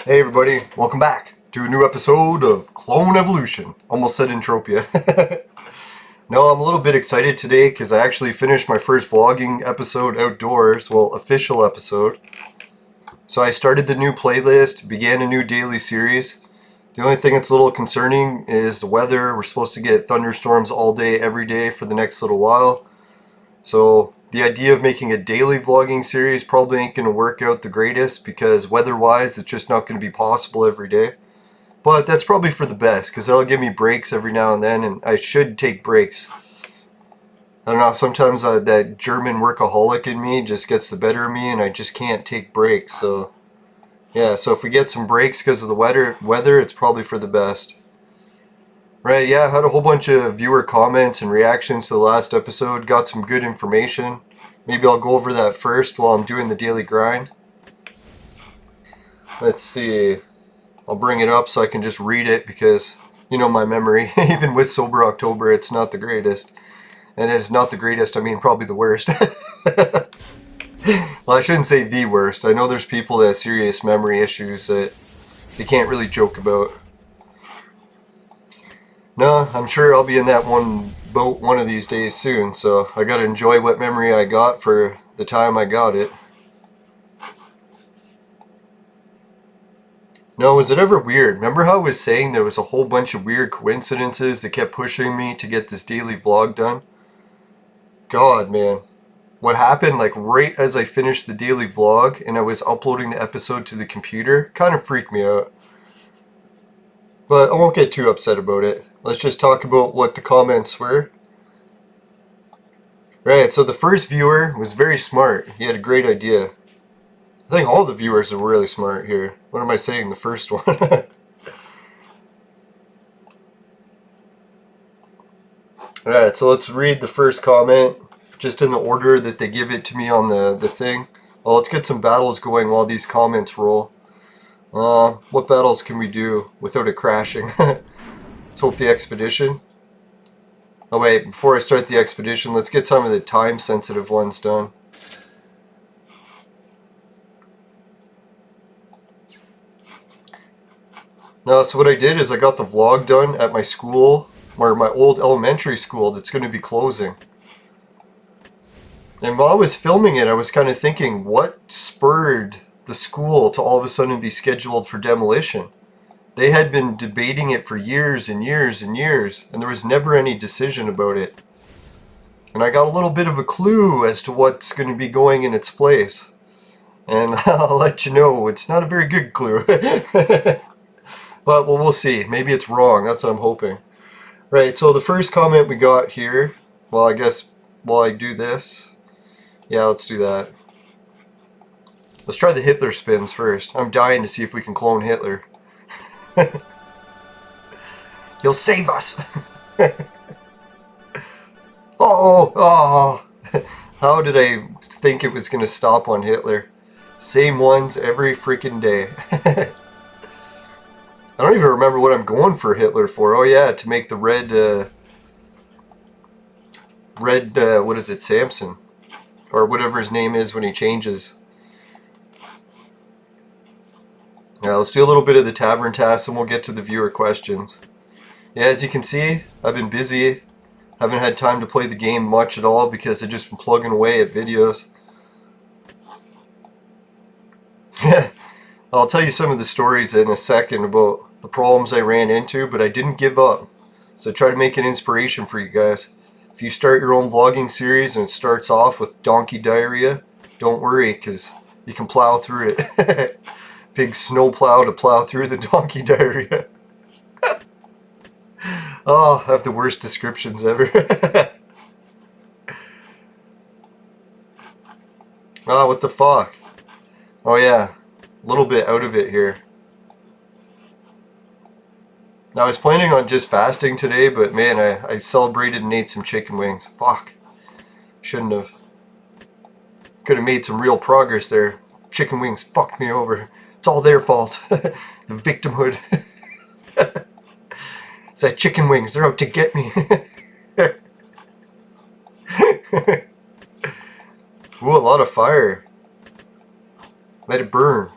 Hey everybody, welcome back to a new episode of Clone Evolution. Almost said Entropia. No, I'm a little bit excited today because I actually finished my first vlogging episode outdoors, well, official episode. So I started the new playlist, began a new daily series. The only thing that's a little concerning is the weather. We're supposed to get thunderstorms all day, every day for the next little while. So the idea of making a daily vlogging series probably ain't going to work out the greatest because weather-wise it's just not going to be possible every day. But that's probably for the best because that'll give me breaks every now and then, and I should take breaks. I don't know, sometimes that German workaholic in me just gets the better of me and I just can't take breaks. So yeah, so if we get some breaks because of the weather, it's probably for the best. Right, yeah, I had a whole bunch of viewer comments and reactions to the last episode, got some good information. Maybe I'll go over that first while I'm doing the daily grind. Let's see, I'll bring it up so I can just read it because, you know, my memory, even with Sober October, it's not the greatest. And it's not the greatest, I mean probably the worst. Well, I shouldn't say the worst. I know there's people that have serious memory issues that they can't really joke about. No, I'm sure I'll be in that one boat one of these days soon, so I gotta enjoy what memory I got for the time I got it. No, was it ever weird? Remember how I was saying there was a whole bunch of weird coincidences that kept pushing me to get this daily vlog done? God, man. What happened, like, right as I finished the daily vlog and I was uploading the episode to the computer, kind of freaked me out. But I won't get too upset about it. Let's just talk about what the comments were. Right, so the first viewer was very smart. He had a great idea. I think all the viewers are really smart here. What am I saying, the first one? Alright, so let's read the first comment, just in the order that they give it to me on the thing. Well, let's get some battles going while these comments roll. What battles can we do without it crashing? Let's hope the expedition. Oh wait, before I start the expedition, let's get some of the time-sensitive ones done. No, so what I did is I got the vlog done at my school, or my old elementary school that's going to be closing. And while I was filming it, I was kind of thinking, what spurred the school to all of a sudden be scheduled for demolition? They had been debating it for years and years and years, and there was never any decision about it. And I got a little bit of a clue as to what's going to be going in its place. And I'll let you know, it's not a very good clue. But, well, we'll see. Maybe it's wrong. That's what I'm hoping. Right, so the first comment we got here, well, I guess while I do this, yeah, let's do that. Let's try the Hitler spins first. I'm dying to see if we can clone Hitler. He'll save us! Oh! How did I think it was going to stop on Hitler? Same ones every freaking day. I don't even remember what I'm going for Hitler for. Oh yeah, to make the red, what is it, Samson? Or whatever his name is when he changes. Now let's do a little bit of the tavern tasks and we'll get to the viewer questions. Yeah, as you can see, I've been busy. Haven't had time to play the game much at all because I've just been plugging away at videos. I'll tell you some of the stories in a second about the problems I ran into, but I didn't give up. So try to make an inspiration for you guys. If you start your own vlogging series and it starts off with donkey diarrhea, don't worry because you can plow through it. Big snow plow to plow through the donkey diarrhea. Oh, I have the worst descriptions ever. Oh, what the fuck? Oh yeah, a little bit out of it here. Now, I was planning on just fasting today, but man, I celebrated and ate some chicken wings. Fuck. Shouldn't have. Could have made some real progress there. Chicken wings fucked me over. It's all their fault. The victimhood. It's that chicken wings. They're out to get me. Ooh, a lot of fire. Let it burn.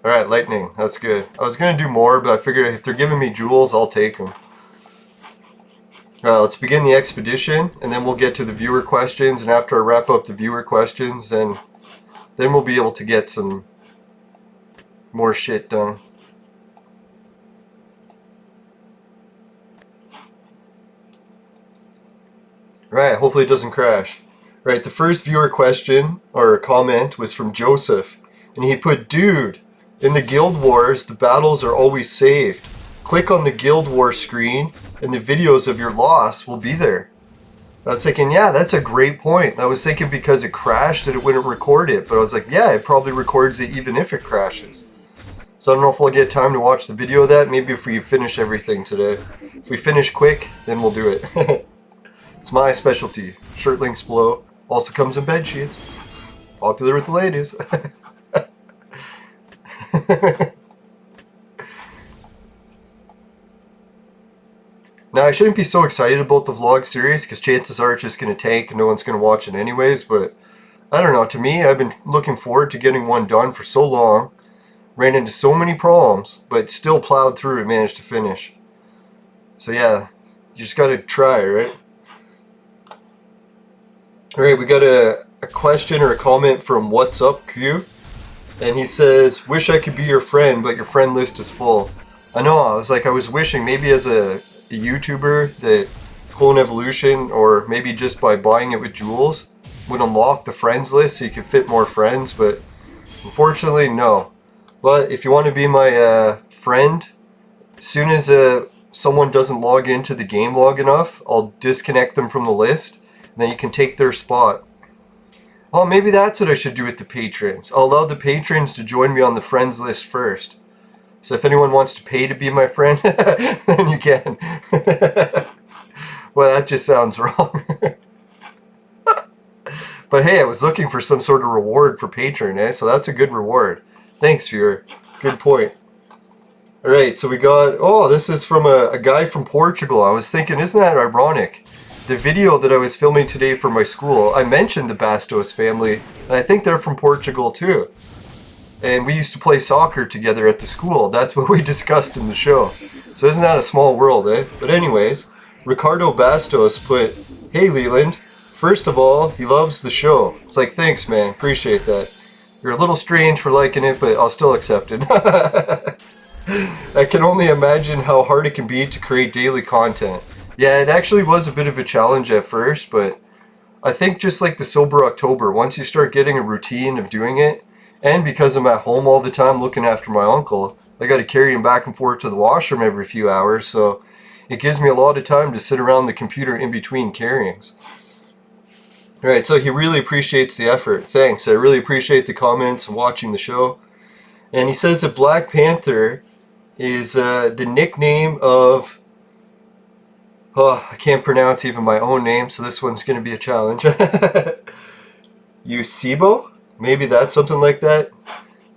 Alright, lightning. That's good. I was going to do more, but I figured if they're giving me jewels, I'll take them. Alright, let's begin the expedition, and then we'll get to the viewer questions, and after I wrap up the viewer questions, then we'll be able to get some more shit done. Right, hopefully it doesn't crash. Right, the first viewer question, or comment, was from Joseph. And he put, dude, in the Guild Wars, the battles are always saved. Click on the Guild Wars screen, and the videos of your loss will be there. I was thinking, yeah, that's a great point. I was thinking because it crashed that it wouldn't record it. But I was like, yeah, it probably records it even if it crashes. So I don't know if we'll get time to watch the video of that. Maybe if we finish everything today. If we finish quick, then we'll do it. It's my specialty. Shirt links below. Also comes in bed sheets. Popular with the ladies. Now, I shouldn't be so excited about the vlog series because chances are it's just going to tank and no one's going to watch it anyways. But I don't know. To me, I've been looking forward to getting one done for so long. Ran into so many problems, but still plowed through and managed to finish. So yeah, you just got to try, right? Alright, we got a question or a comment from What's Up Q. And he says, wish I could be your friend, but your friend list is full. I know, I was wishing maybe as a YouTuber that Clone Evolution, or maybe just by buying it with jewels, would unlock the friends list so you could fit more friends, but unfortunately, no. But if you want to be my friend, as soon as someone doesn't log into the game log enough, I'll disconnect them from the list. Then you can take their spot. Oh, maybe that's what I should do with the patrons. I'll allow the patrons to join me on the friends list first. So if anyone wants to pay to be my friend, then you can. Well, that just sounds wrong. But hey, I was looking for some sort of reward for patron, eh? So that's a good reward. Thanks, viewer. Good point. Alright, so we got... Oh, this is from a guy from Portugal. I was thinking, isn't that ironic? The video that I was filming today for my school, I mentioned the Bastos family, and I think they're from Portugal too. And we used to play soccer together at the school. That's what we discussed in the show. So isn't that a small world, eh? But anyways, Ricardo Bastos put, hey Leland, first of all, he loves the show. It's like, thanks man, appreciate that. You're a little strange for liking it, but I'll still accept it. I can only imagine how hard it can be to create daily content. Yeah, it actually was a bit of a challenge at first, but I think just like the Sober October, once you start getting a routine of doing it, and because I'm at home all the time looking after my uncle, I got to carry him back and forth to the washroom every few hours, so it gives me a lot of time to sit around the computer in between carryings. Alright, so he really appreciates the effort. Thanks, I really appreciate the comments and watching the show. And he says that Black Panther is the nickname of... Oh, I can't pronounce even my own name, so this one's going to be a challenge. Yusibo? Maybe that's something like that.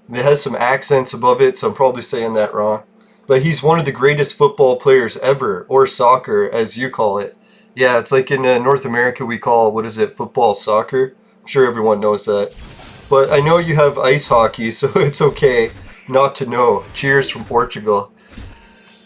It has some accents above it, so I'm probably saying that wrong. But he's one of the greatest football players ever, or soccer, as you call it. Yeah, it's like in North America we call, what is it, football soccer? I'm sure everyone knows that. But I know you have ice hockey, so it's okay not to know. Cheers from Portugal.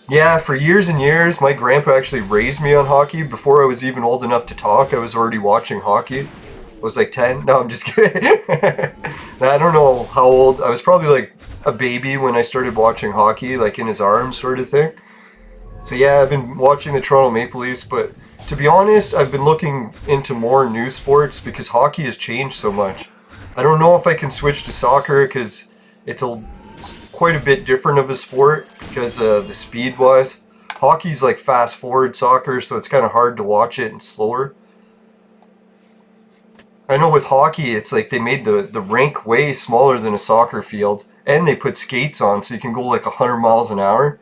Yeah, for years and years, my grandpa actually raised me on hockey. Before I was even old enough to talk, I was already watching hockey. I was like 10. No, I'm just kidding. I don't know how old. I was probably like a baby when I started watching hockey, like in his arms sort of thing. So yeah, I've been watching the Toronto Maple Leafs, but to be honest, I've been looking into more new sports because hockey has changed so much. I don't know if I can switch to soccer because it's quite a bit different of a sport because the speed wise. Hockey's like fast forward soccer, so it's kind of hard to watch it and slower. I know with hockey, it's like they made the rink way smaller than a soccer field, and they put skates on so you can go like 100 miles an hour.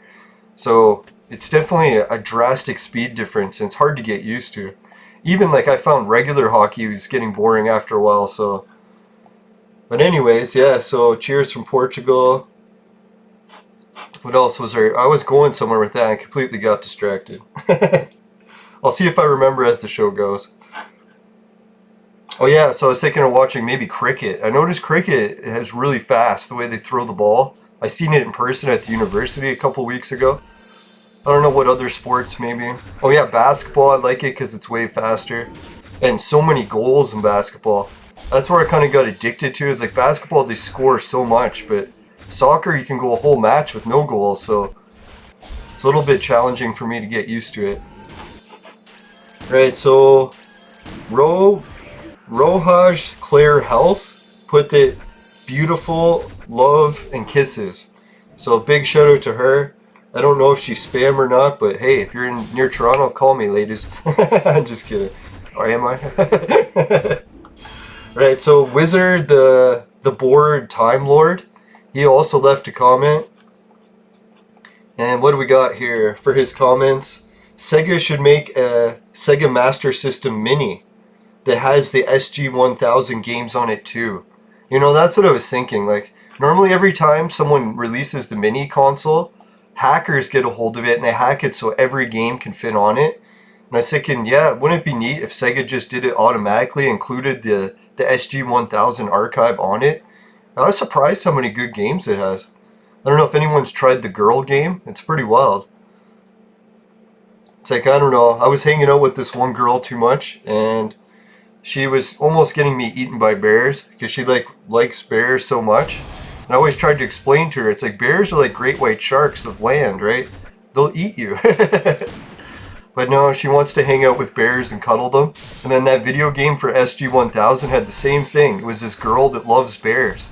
So it's definitely a drastic speed difference, and it's hard to get used to. Even like I found regular hockey was getting boring after a while, so. But anyways, yeah, so cheers from Portugal. What else was there? I was going somewhere with that and completely got distracted. I'll see if I remember as the show goes. Oh yeah, so I was thinking of watching maybe cricket. I noticed cricket is really fast, the way they throw the ball. I seen it in person at the university a couple weeks ago. I don't know what other sports maybe. Oh yeah, basketball, I like it because it's way faster. And so many goals in basketball. That's where I kind of got addicted to, is like basketball, they score so much, but soccer, you can go a whole match with no goals, so it's a little bit challenging for me to get used to it. Right, so Rohaj Claire Health put that beautiful love and kisses. So big shout out to her. I don't know if she's spam or not, but hey, if you're near Toronto, call me, ladies. I'm just kidding. Or am I? Right, so Wizard, the board Time Lord, he also left a comment. And what do we got here for his comments? Sega should make a Sega Master System Mini that has the SG-1000 games on it too. You know, that's what I was thinking. Like, normally every time someone releases the mini console, hackers get a hold of it and they hack it so every game can fit on it. And I was thinking, yeah, wouldn't it be neat if Sega just did it automatically, included the SG-1000 archive on it? I was surprised how many good games it has. I don't know if anyone's tried the Girl game. It's pretty wild. It's like, I don't know, I was hanging out with this one girl too much, and she was almost getting me eaten by bears, because she likes bears so much. And I always tried to explain to her, it's like, bears are like great white sharks of land, right? They'll eat you. But no, she wants to hang out with bears and cuddle them. And then that video game for SG-1000 had the same thing. It was this girl that loves bears.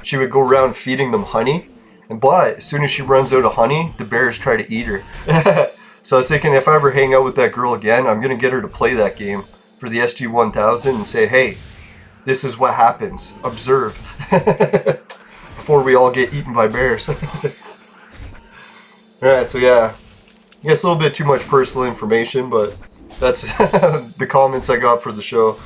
She would go around feeding them honey, but as soon as she runs out of honey, the bears try to eat her. So I was thinking, if I ever hang out with that girl again, I'm going to get her to play that game for the SG-1000 and say, hey, this is what happens. Observe. Before we all get eaten by bears. Alright, so yeah. I guess a little bit too much personal information, but that's the comments I got for the show.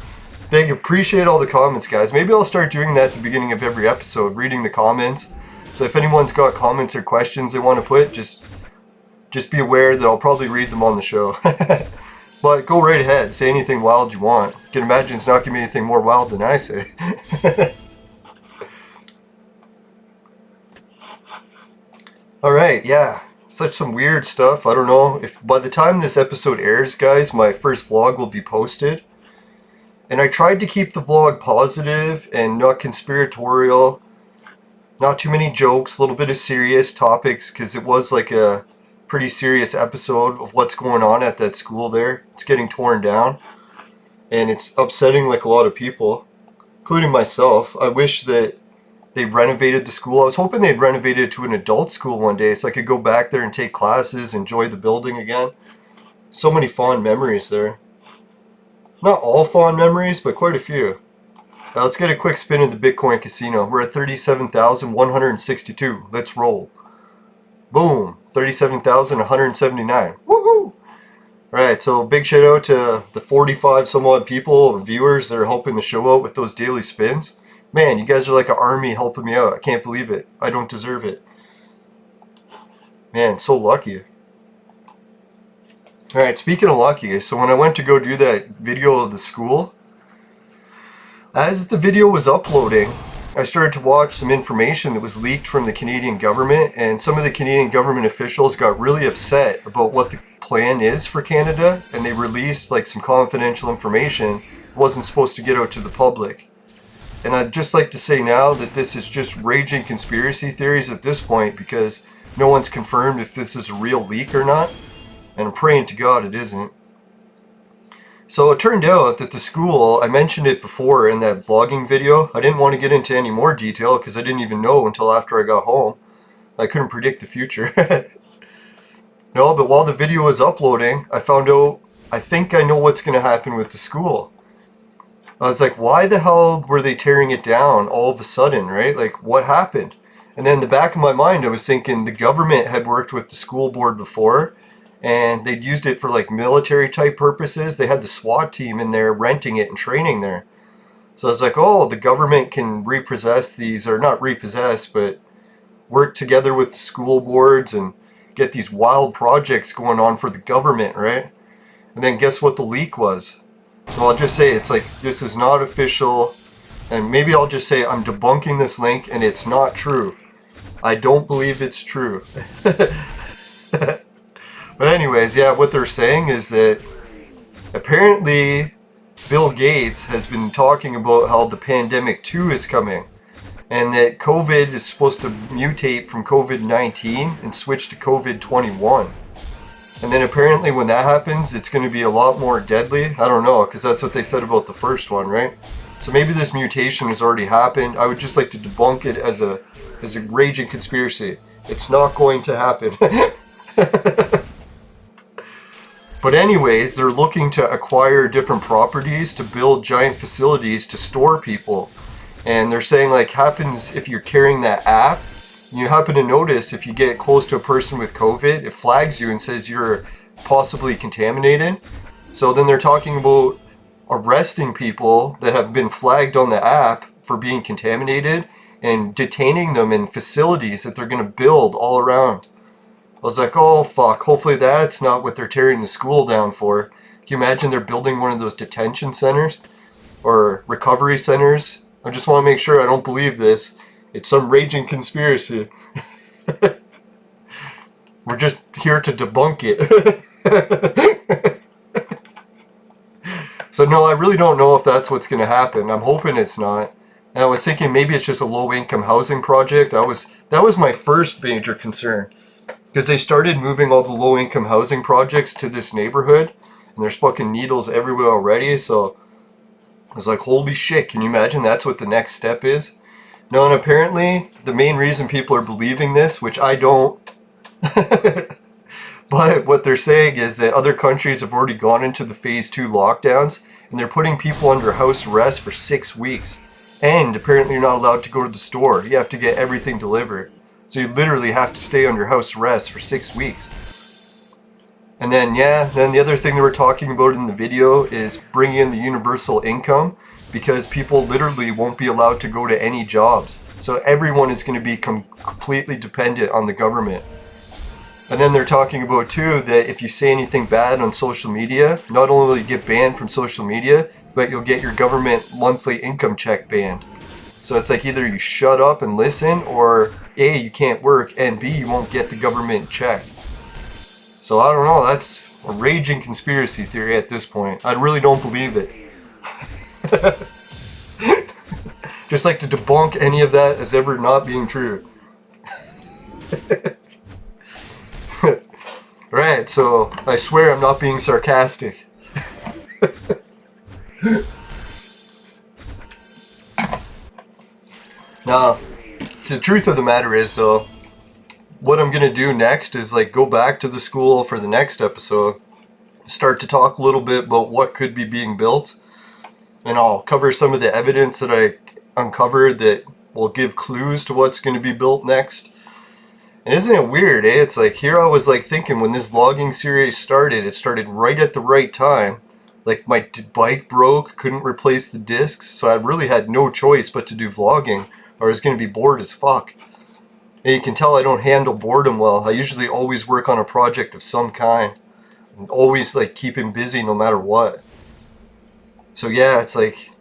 Big appreciate all the comments, guys. Maybe I'll start doing that at the beginning of every episode, reading the comments. So if anyone's got comments or questions they want to put, just be aware that I'll probably read them on the show. But go right ahead. Say anything wild you want. You can imagine it's not going to be anything more wild than I say. Alright, yeah. Such some weird stuff. I don't know if by the time this episode airs, guys, my first vlog will be posted. And I tried to keep the vlog positive and not conspiratorial. Not too many jokes, a little bit of serious topics, because it was like a pretty serious episode of what's going on at that school there. It's getting torn down. And it's upsetting like a lot of people, including myself. I wish that they renovated the school. I was hoping they'd renovate it to an adult school one day so I could go back there and take classes, enjoy the building again. So many fond memories there. Not all fond memories, but quite a few. Now let's get a quick spin in the Bitcoin casino. We're at 37,162. Let's roll. Boom. 37,179. Woohoo! Alright, so big shout out to the 45 some odd people or viewers that are helping the show out with those daily spins. Man, you guys are like an army helping me out. I can't believe it. I don't deserve it. Man, so lucky. Alright, speaking of lucky, so when I went to go do that video of the school, as the video was uploading, I started to watch some information that was leaked from the Canadian government, and some of the Canadian government officials got really upset about what the plan is for Canada, and they released like some confidential information that wasn't supposed to get out to the public. And I'd just like to say now that this is just raging conspiracy theories at this point, because no one's confirmed if this is a real leak or not, and I'm praying to God it isn't. So it turned out that the school, I mentioned it before in that vlogging video. I didn't want to get into any more detail because I didn't even know until after I got home. I couldn't predict the future. No, but while the video was uploading, I found out, I think I know what's going to happen with the school. I was like, why the hell were they tearing it down all of a sudden, right? Like, what happened? And then in the back of my mind, I was thinking the government had worked with the school board before, and they'd used it for like military type purposes. They had the SWAT team in there renting it and training there. So I was like, oh, the government can repossess these, or not repossess, but work together with the school boards and get these wild projects going on for the government, right? And then guess what the leak was? Well, I'll just say it's like, this is not official, and maybe I'll just say I'm debunking this link and it's not true. I don't believe it's true. But anyways, yeah, what they're saying is that apparently Bill Gates has been talking about how the pandemic 2 is coming, and that COVID is supposed to mutate from COVID-19 and switch to COVID-21. And then apparently when that happens, it's going to be a lot more deadly. I don't know, because that's what they said about the first one, right? So maybe this mutation has already happened. I would just like to debunk it as a raging conspiracy. It's not going to happen. But anyways, they're looking to acquire different properties to build giant facilities to store people. And they're saying like happens if you're carrying that app. You happen to notice if you get close to a person with COVID, it flags you and says you're possibly contaminated. So then they're talking about arresting people that have been flagged on the app for being contaminated and detaining them in facilities that they're going to build all around. I was like, oh fuck, hopefully that's not what they're tearing the school down for. Can you imagine they're building one of those detention centers or recovery centers? I just want to make sure I don't believe this. It's some raging conspiracy. We're just here to debunk it. So no, I really don't know if that's what's going to happen. I'm hoping it's not. And I was thinking maybe it's just a low-income housing project. That was my first major concern. Because they started moving all the low-income housing projects to this neighborhood. And there's fucking needles everywhere already. So I was like, holy shit, can you imagine that's what the next step is? No, and apparently the main reason people are believing this, which I don't, but what they're saying is that other countries have already gone into the phase 2 lockdowns and they're putting people under house arrest for 6 weeks. And apparently you're not allowed to go to the store. You have to get everything delivered. So you literally have to stay under house arrest for 6 weeks. And then, then the other thing that we're talking about in the video is bringing in the universal income, because people literally won't be allowed to go to any jobs. So everyone is going to be completely dependent on the government. And then they're talking about too that if you say anything bad on social media, not only will you get banned from social media, but you'll get your government monthly income check banned. So it's like either you shut up and listen, or A, you can't work, and B, you won't get the government check. So I don't know, that's a raging conspiracy theory at this point. I really don't believe it. Just like to debunk any of that as ever not being true. Right, so I swear I'm not being sarcastic. Now, the truth of the matter is though, what I'm gonna do next is like go back to the school for the next episode, start to talk a little bit about what could be being built, and I'll cover some of the evidence that I uncovered that will give clues to what's going to be built next. And isn't it weird, eh? It's like here I was like thinking when this vlogging series started, it started right at the right time. Like my bike broke, couldn't replace the discs, so I really had no choice but to do vlogging, or I was going to be bored as fuck. And you can tell I don't handle boredom well. I usually always work on a project of some kind, and always like keeping busy no matter what. So yeah, it's like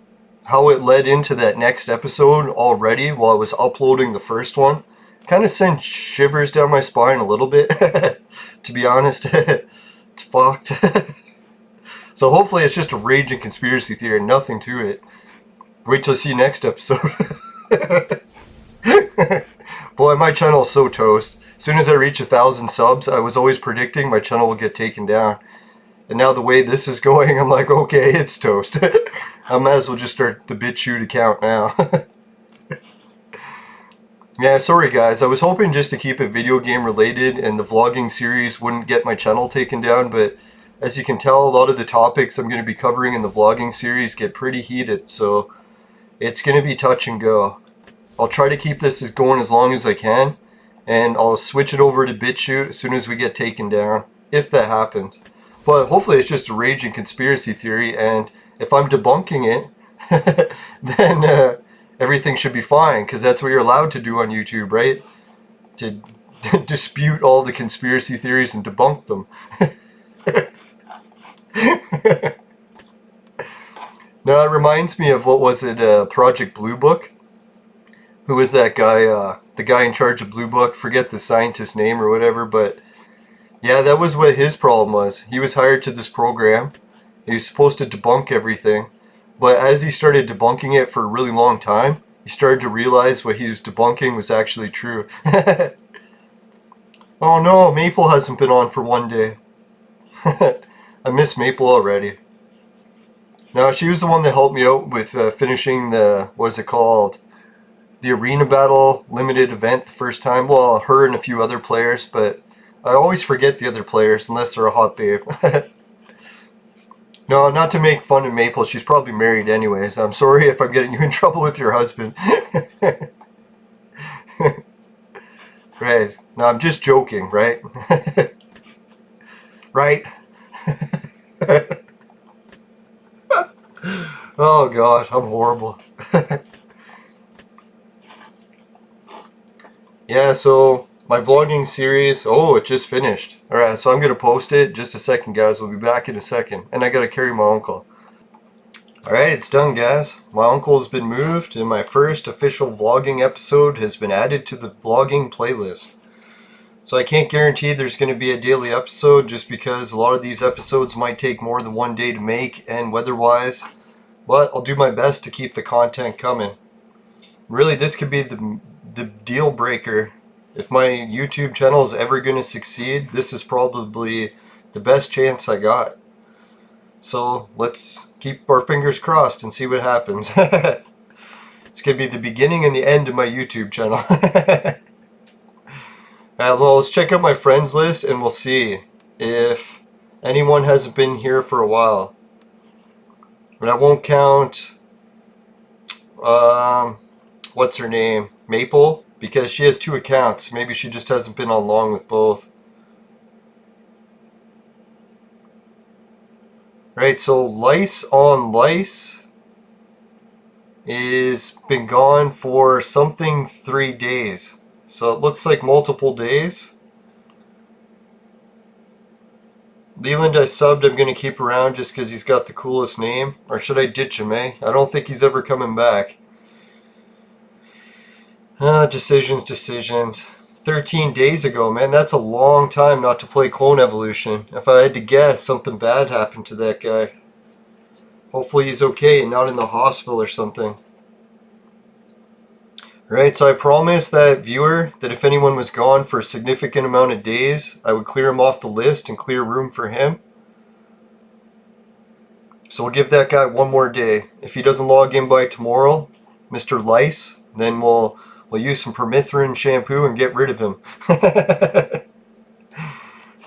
how it led into that next episode already while I was uploading the first one. Kind of sent shivers down my spine a little bit, to be honest. It's fucked. So hopefully it's just a raging conspiracy theory, nothing to it. Wait till you see next episode. Boy, my channel is so toast. As soon as I reach 1,000 subs, I was always predicting my channel will get taken down. And now the way this is going, I'm like, okay, it's toast. I might as well just start the BitChute account now. Yeah, sorry guys, I was hoping just to keep it video game related and the vlogging series wouldn't get my channel taken down, but as you can tell, a lot of the topics I'm going to be covering in the vlogging series get pretty heated, so it's going to be touch and go. I'll try to keep this going as long as I can, and I'll switch it over to BitChute as soon as we get taken down, if that happens. But hopefully it's just a raging conspiracy theory, and if I'm debunking it, then everything should be fine, because that's what you're allowed to do on YouTube, right? To dispute all the conspiracy theories and debunk them. Now it reminds me of, what was it, Project Blue Book? Who was that guy? the guy in charge of Blue Book, forget the scientist's name or whatever, but yeah, that was what his problem was. He was hired to this program. He was supposed to debunk everything, but as he started debunking it for a really long time, he started to realize what he was debunking was actually true. Oh no, Maple hasn't been on for one day. I miss Maple already. Now, she was the one that helped me out with finishing the, what is it called? The Arena Battle limited event the first time. Well, her and a few other players, but I always forget the other players unless they're a hot babe. No, not to make fun of Maple. She's probably married anyways. I'm sorry if I'm getting you in trouble with your husband. Right. No, I'm just joking, right? Right? Oh God, I'm horrible. Yeah, so my vlogging series, oh, it just finished. Alright, so I'm going to post it. Just a second, guys. We'll be back in a second. And I got to carry my uncle. Alright, it's done, guys. My uncle has been moved, and my first official vlogging episode has been added to the vlogging playlist. So I can't guarantee there's going to be a daily episode just because a lot of these episodes might take more than one day to make and weather-wise. But I'll do my best to keep the content coming. Really, this could be the deal breaker. If my YouTube channel is ever going to succeed, this is probably the best chance I got. So let's keep our fingers crossed and see what happens. It's going to be the beginning and the end of my YouTube channel. Well, let's check out my friends list and we'll see if anyone hasn't been here for a while. But I won't count, what's her name? Maple? Because she has 2 accounts. Maybe she just hasn't been on long with both. Right, so Lice on Lice is been gone for something 3 days. So it looks like multiple days. Leland I subbed, I'm going to keep around just because he's got the coolest name. Or should I ditch him, eh? I don't think he's ever coming back. Decisions. 13 days ago, man, that's a long time not to play Clone Evolution. If I had to guess, something bad happened to that guy. Hopefully he's okay and not in the hospital or something. Right, so I promised that viewer that if anyone was gone for a significant amount of days, I would clear him off the list and clear room for him. So we'll give that guy one more day. If he doesn't log in by tomorrow, Mr. Lice, then we'll use some permethrin shampoo and get rid of him.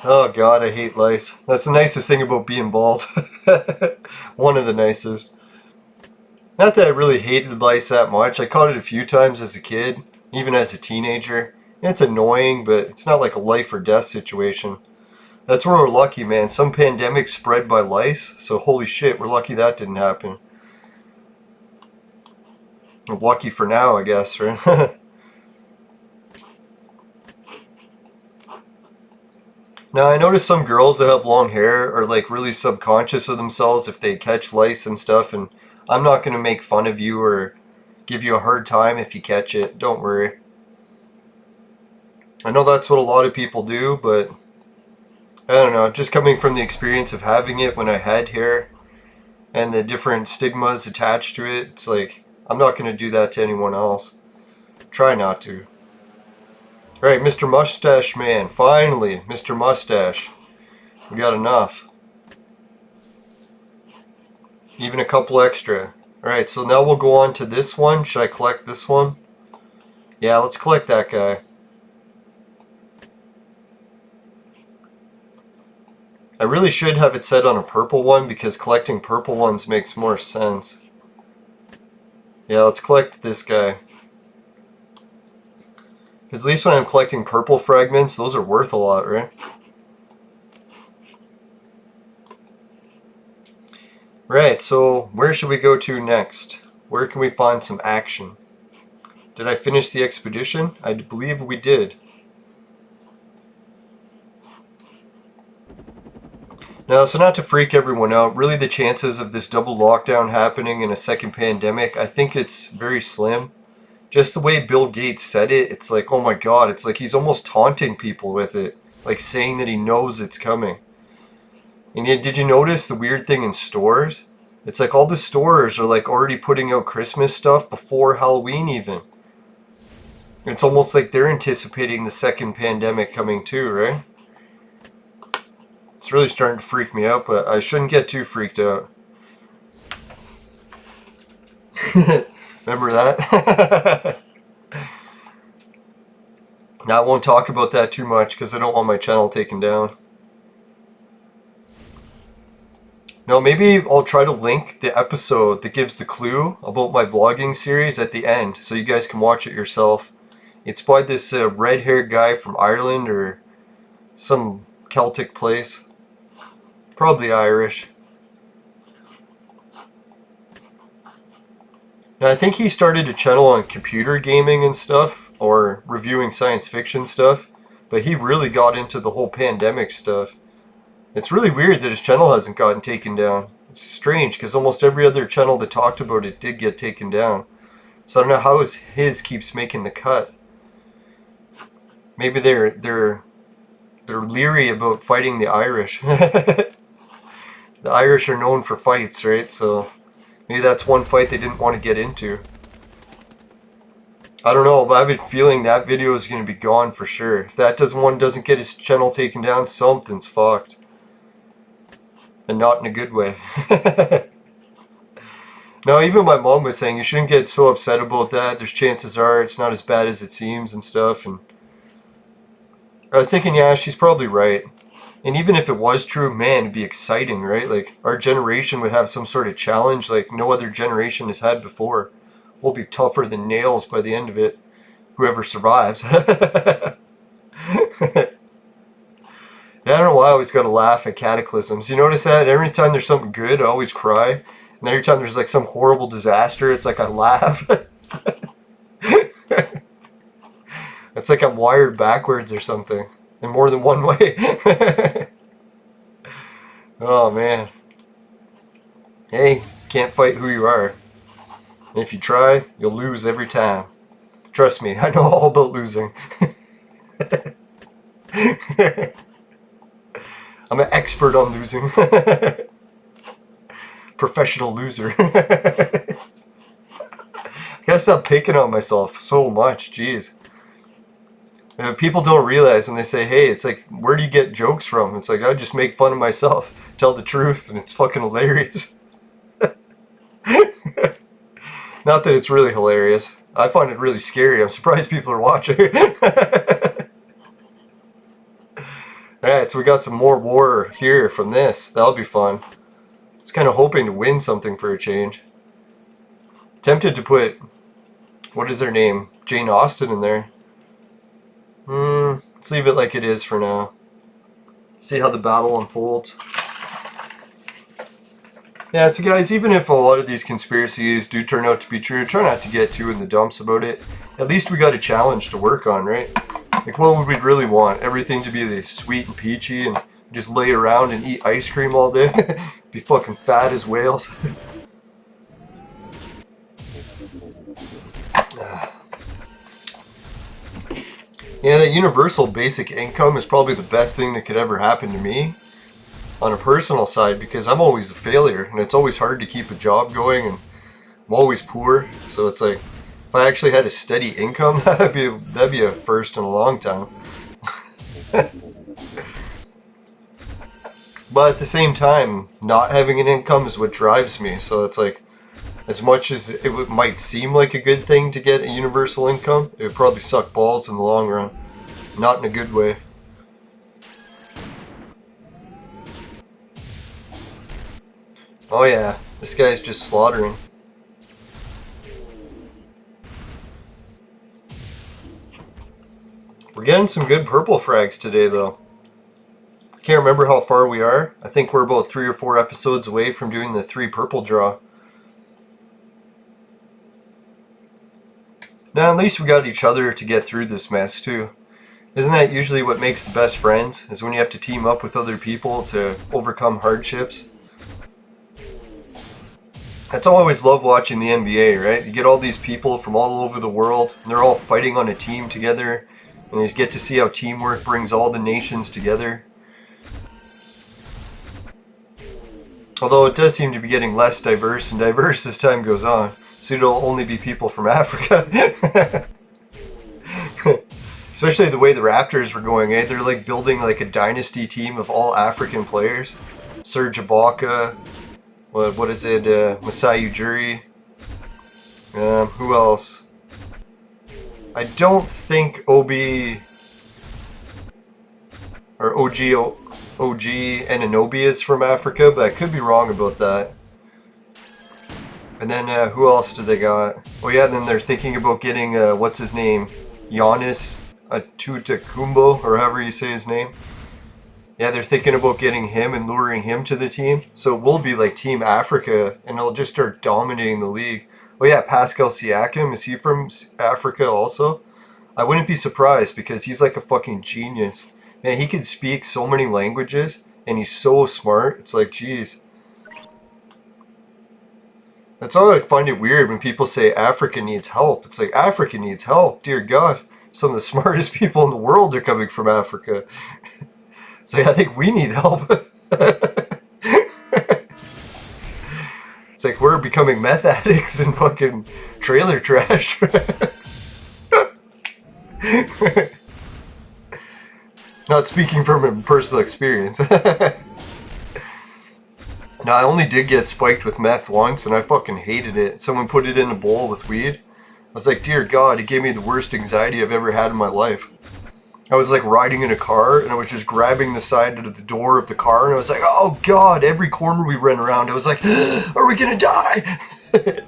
Oh God, I hate lice. That's the nicest thing about being bald. One of the nicest. Not that I really hated lice that much. I caught it a few times as a kid, even as a teenager. It's annoying, but it's not like a life or death situation. That's where we're lucky, man. Some pandemics spread by lice, so holy shit, we're lucky that didn't happen. We're lucky for now, I guess, right? Now, I noticed some girls that have long hair are like really subconscious of themselves if they catch lice and stuff, and I'm not going to make fun of you or give you a hard time if you catch it. Don't worry. I know that's what a lot of people do, but I don't know. Just coming from the experience of having it when I had hair and the different stigmas attached to it, it's like, I'm not going to do that to anyone else. Try not to. Alright, Mr. Mustache Man. Finally, Mr. Mustache. We got enough. Even a couple extra. Alright, so now we'll go on to this one. Should I collect this one? Yeah, let's collect that guy. I really should have it set on a purple one because collecting purple ones makes more sense. Yeah, let's collect this guy. Because at least when I'm collecting purple fragments, those are worth a lot, right? Right, so where should we go to next? Where can we find some action? Did I finish the expedition? I believe we did. Now, so not to freak everyone out, really the chances of this double lockdown happening in a second pandemic, I think it's very slim. Just the way Bill Gates said it, it's like, oh my god, it's like he's almost taunting people with it. Like saying that he knows it's coming. And yet, did you notice the weird thing in stores? It's like all the stores are like already putting out Christmas stuff before Halloween even. It's almost like they're anticipating the second pandemic coming too, right? It's really starting to freak me out, but I shouldn't get too freaked out. Remember that? Now I won't talk about that too much because I don't want my channel taken down. Now maybe I'll try to link the episode that gives the clue about my vlogging series at the end so you guys can watch it yourself. It's by this red-haired guy from Ireland or some Celtic place. Probably Irish. Now I think he started a channel on computer gaming and stuff, or reviewing science fiction stuff, but he really got into the whole pandemic stuff. It's really weird that his channel hasn't gotten taken down. It's strange because almost every other channel that talked about it did get taken down. So I don't know how his keeps making the cut. Maybe they're leery about fighting the Irish. The Irish are known for fights, right? So maybe that's one fight they didn't want to get into. I don't know, but I have a feeling that video is going to be gone for sure. If that one doesn't get his channel taken down, something's fucked. And not in a good way. Now, even my mom was saying you shouldn't get so upset about that. There's chances are it's not as bad as it seems and stuff. And I was thinking, yeah, she's probably right. And even if it was true, man, it'd be exciting, right? Like, our generation would have some sort of challenge like no other generation has had before. We'll be tougher than nails by the end of it. Whoever survives. Yeah, I don't know why I always gotta laugh at cataclysms. You notice that? Every time there's something good, I always cry. And every time there's like some horrible disaster, it's like I laugh. It's like I'm wired backwards or something. In more than one way. Oh man. Hey, can't fight who you are. And if you try, you'll lose every time. Trust me, I know all about losing. I'm an expert on losing. Professional loser. I gotta stop picking on myself so much, jeez. And people don't realize when they say, hey, it's like, where do you get jokes from? It's like, I just make fun of myself, tell the truth, and it's fucking hilarious. Not that it's really hilarious. I find it really scary. I'm surprised people are watching. Alright, so we got some more war here from this. That'll be fun. I was kind of hoping to win something for a change. Tempted to put, what is her name? Jane Austen in there. Let's leave it like it is for now. See how the battle unfolds. Yeah, so guys, even if a lot of these conspiracies do turn out to be true, try not to get too in the dumps about it. At least we got a challenge to work on, right? Like, what would we really want? Everything to be sweet and peachy and just lay around and eat ice cream all day? Be fucking fat as whales. Yeah, that universal basic income is probably the best thing that could ever happen to me on a personal side, because I'm always a failure and it's always hard to keep a job going and I'm always poor. So it's like, if I actually had a steady income, that'd be a first in a long time. But at the same time, not having an income is what drives me. So it's like, as much as it might seem like a good thing to get a universal income, it would probably suck balls in the long run. Not in a good way. Oh yeah, this guy's just slaughtering. We're getting some good purple frags today though. Can't remember how far we are. I think we're about 3 or 4 episodes away from doing the 3 purple draw. Now at least we got each other to get through this mess too. Isn't that usually what makes the best friends? Is when you have to team up with other people to overcome hardships? That's why I always love watching the NBA, right? You get all these people from all over the world, and they're all fighting on a team together, and you get to see how teamwork brings all the nations together. Although it does seem to be getting less diverse and diverse as time goes on. So it'll only be people from Africa. Especially the way the Raptors were going, eh? They're like building like a dynasty team of all African players. Serge Ibaka, what is it? Masai Ujiri. Who else? I don't think OG Anunoby is from Africa, but I could be wrong about that. And then who else do they got? Oh yeah, and then they're thinking about getting what's his name, Giannis Antetokounmpo, or however you say his name. Yeah, they're thinking about getting him and luring him to the team. So it will be like Team Africa, and it'll just start dominating the league. Oh yeah, Pascal Siakam, is he from Africa also? I wouldn't be surprised because he's like a fucking genius. Man, he can speak so many languages, and he's so smart. It's like, geez. That's all I find it weird when people say Africa needs help. It's like, Africa needs help, dear God. Some of the smartest people in the world are coming from Africa. So yeah, I think we need help. It's like we're becoming meth addicts and fucking trailer trash. Not speaking from personal experience. Now, I only did get spiked with meth once, and I fucking hated it. Someone put it in a bowl with weed. I was like, dear God, it gave me the worst anxiety I've ever had in my life. I was like riding in a car, and I was just grabbing the side of the door of the car, and I was like, oh God, every corner we ran around, I was like, are we gonna die? I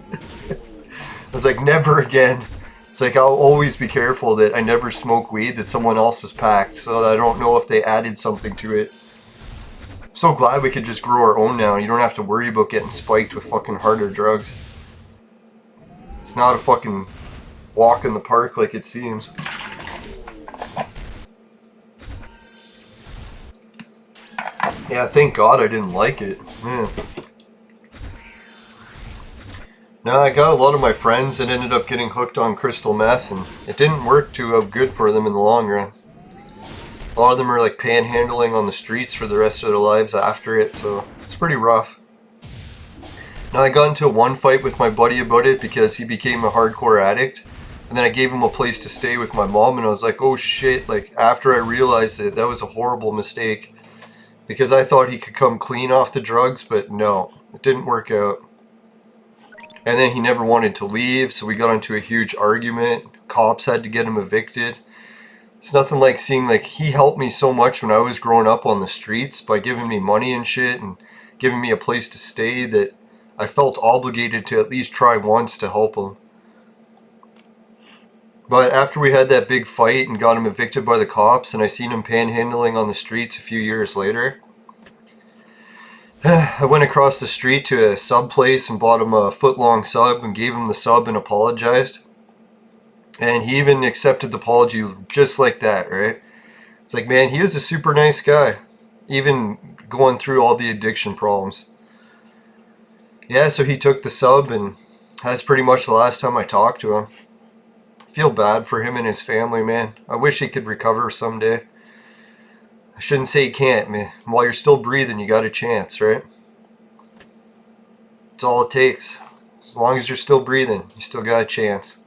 was like, never again. It's like, I'll always be careful that I never smoke weed that someone else has packed, so that I don't know if they added something to it. I'm so glad we could just grow our own now, and you don't have to worry about getting spiked with fucking harder drugs. It's not a fucking walk in the park like it seems. Yeah, thank God I didn't like it. Man. Now, I got a lot of my friends that ended up getting hooked on crystal meth, and it didn't work too good for them in the long run. A lot of them are like panhandling on the streets for the rest of their lives after it, so it's pretty rough. Now, I got into one fight with my buddy about it because he became a hardcore addict, and then I gave him a place to stay with my mom, and I was like, oh shit, like after I realized it, that was a horrible mistake. Because I thought he could come clean off the drugs, but no, it didn't work out. And then he never wanted to leave, so we got into a huge argument. Cops had to get him evicted. It's nothing like seeing, like, he helped me so much when I was growing up on the streets by giving me money and shit and giving me a place to stay that I felt obligated to at least try once to help him. But after we had that big fight and got him evicted by the cops, and I seen him panhandling on the streets a few years later, I went across the street to a sub place and bought him a foot-long sub and gave him the sub and apologized. And he even accepted the apology just like that, right? It's like, man, he was a super nice guy, even going through all the addiction problems. Yeah, so he took the sub, and that's pretty much the last time I talked to him. I feel bad for him and his family, man. I wish he could recover someday. I shouldn't say he can't, man. While you're still breathing, you got a chance, right? That's all it takes. As long as you're still breathing, you still got a chance.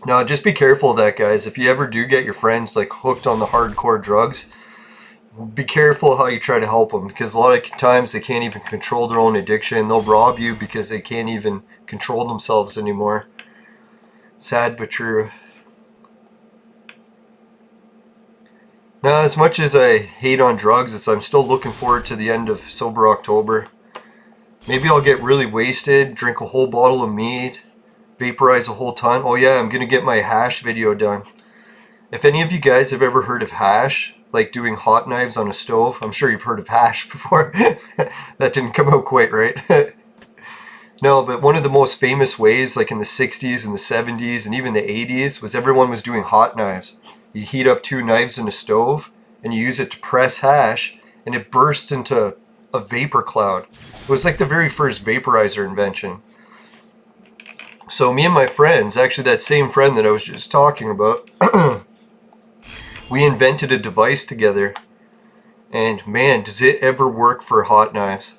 Now, just be careful of that, guys. If you ever do get your friends like hooked on the hardcore drugs, be careful how you try to help them, because a lot of times they can't even control their own addiction. They'll rob you because they can't even control themselves anymore. Sad but true. Now, as much as I hate on drugs, I'm still looking forward to the end of Sober October. Maybe I'll get really wasted, drink a whole bottle of mead, vaporize a whole ton. Oh yeah, I'm gonna get my hash video done. If any of you guys have ever heard of hash, like doing hot knives on a stove, I'm sure you've heard of hash before. That didn't come out quite right. No, but one of the most famous ways, like in the 60s and the 70s and even the 80s, was everyone was doing hot knives. You heat up 2 knives in a stove, and you use it to press hash, and it bursts into a vapor cloud. It was like the very first vaporizer invention. So me and my friends, actually that same friend that I was just talking about, we invented a device together. And man, does it ever work for hot knives.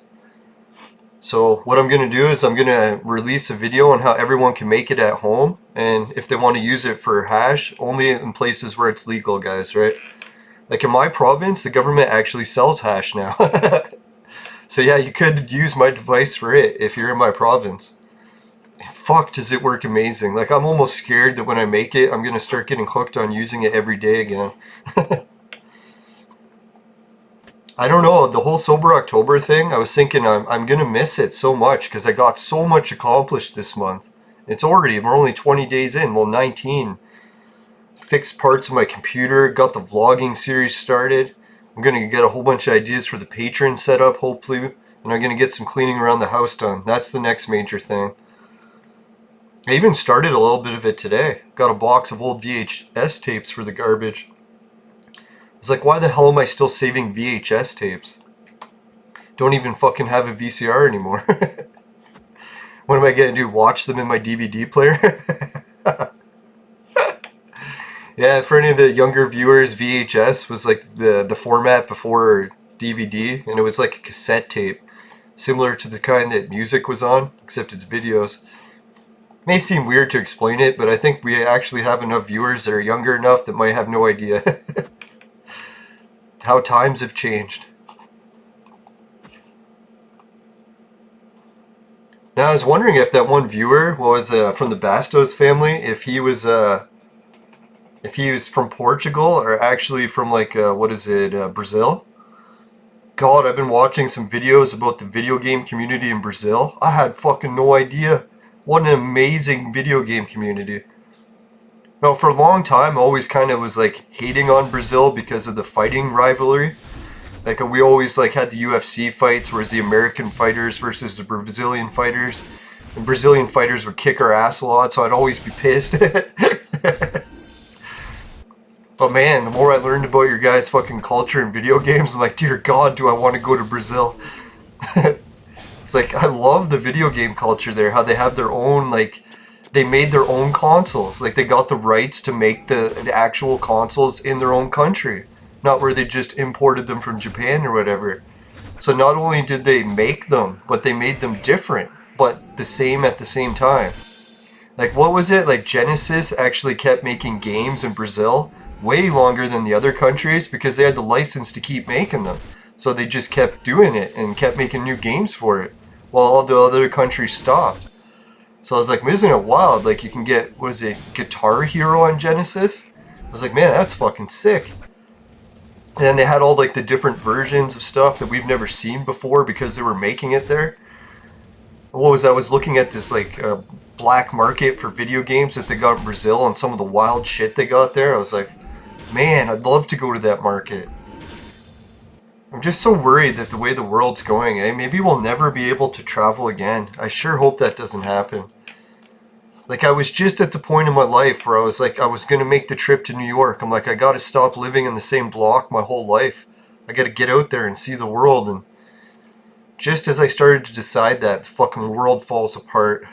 So what I'm going to do is I'm going to release a video on how everyone can make it at home. And if they want to use it for hash, only in places where it's legal, guys, right? Like in my province, the government actually sells hash now. So yeah, you could use my device for it if you're in my province. Fuck, does it work amazing. Like, I'm almost scared that when I make it, I'm going to start getting hooked on using it every day again. I don't know, the whole Sober October thing, I was thinking I'm going to miss it so much because I got so much accomplished this month. We're only 20 days in, well 19. Fixed parts of my computer, got the vlogging series started. I'm going to get a whole bunch of ideas for the Patreon set up, hopefully. And I'm going to get some cleaning around the house done. That's the next major thing. I even started a little bit of it today. Got a box of old VHS tapes for the garbage. It's like, why the hell am I still saving VHS tapes? Don't even fucking have a VCR anymore. What am I going to do? Watch them in my DVD player? Yeah, for any of the younger viewers, VHS was like the format before DVD, and it was like a cassette tape. Similar to the kind that music was on, except it's videos. May seem weird to explain it, but I think we actually have enough viewers that are younger enough that might have no idea how times have changed. Now I was wondering if that one viewer was from the Bastos family, if he was from Portugal or actually from like Brazil. God, I've been watching some videos about the video game community in Brazil. I had fucking no idea. What an amazing video game community. Now, for a long time, I always kind of was like hating on Brazil because of the fighting rivalry. Like we always like had the UFC fights, whereas the American fighters versus the Brazilian fighters. And Brazilian fighters would kick our ass a lot, so I'd always be pissed. But man, the more I learned about your guys' fucking culture and video games, I'm like, dear God, do I want to go to Brazil? It's like, I love the video game culture there, how they have their own, like, they made their own consoles. Like, they got the rights to make the actual consoles in their own country. Not where they just imported them from Japan or whatever. So not only did they make them, but they made them different, but the same at the same time. Like, what was it? Like, Genesis actually kept making games in Brazil way longer than the other countries because they had the license to keep making them. So they just kept doing it and kept making new games for it while all the other countries stopped. So I was like, isn't it wild? Like, you can get, Guitar Hero on Genesis? I was like, man, that's fucking sick. And then they had all like the different versions of stuff that we've never seen before because they were making it there. I was looking at this like black market for video games that they got in Brazil and some of the wild shit they got there. I was like, man, I'd love to go to that market. I'm just so worried that the way the world's going, maybe we'll never be able to travel again. I sure hope that doesn't happen. Like, I was just at the point in my life where I was like, I was going to make the trip to New York. I'm like, I got to stop living in the same block my whole life. I got to get out there and see the world. And just as I started to decide that, the fucking world falls apart.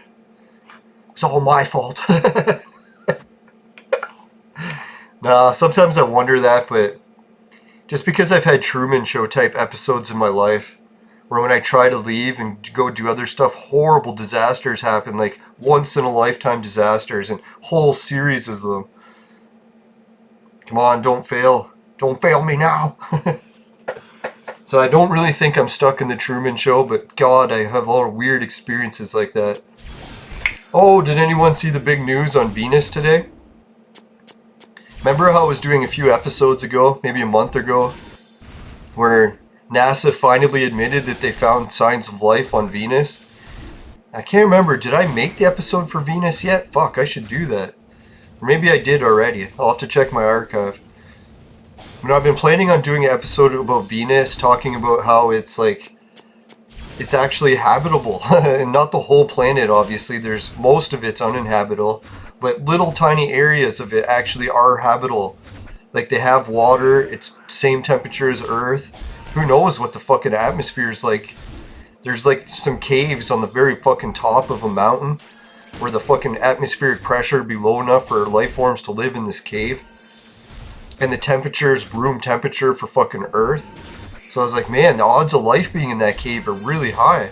It's all my fault. Nah, sometimes I wonder that, but just because I've had Truman Show type episodes in my life, where when I try to leave and go do other stuff, horrible disasters happen, like once in a lifetime disasters, and whole series of them. Come on, don't fail. Don't fail me now. So I don't really think I'm stuck in the Truman Show, but God, I have a lot of weird experiences like that. Oh, did anyone see the big news on Venus today? Remember how I was doing a few episodes ago, maybe a month ago, where NASA finally admitted that they found signs of life on Venus? I can't remember, did I make the episode for Venus yet? Fuck, I should do that. Or maybe I did already. I'll have to check my archive. You know, I've been planning on doing an episode about Venus, talking about how it's like, it's actually habitable. And not the whole planet, obviously. Most of it's uninhabitable. But little tiny areas of it actually are habitable. Like, they have water, it's same temperature as Earth. who knows what the fucking atmosphere is like. There's like some caves on the very fucking top of a mountain where the fucking atmospheric pressure would be low enough for life forms to live in this cave. And the temperature is room temperature for fucking Earth. So I was like, man, the odds of life being in that cave are really high.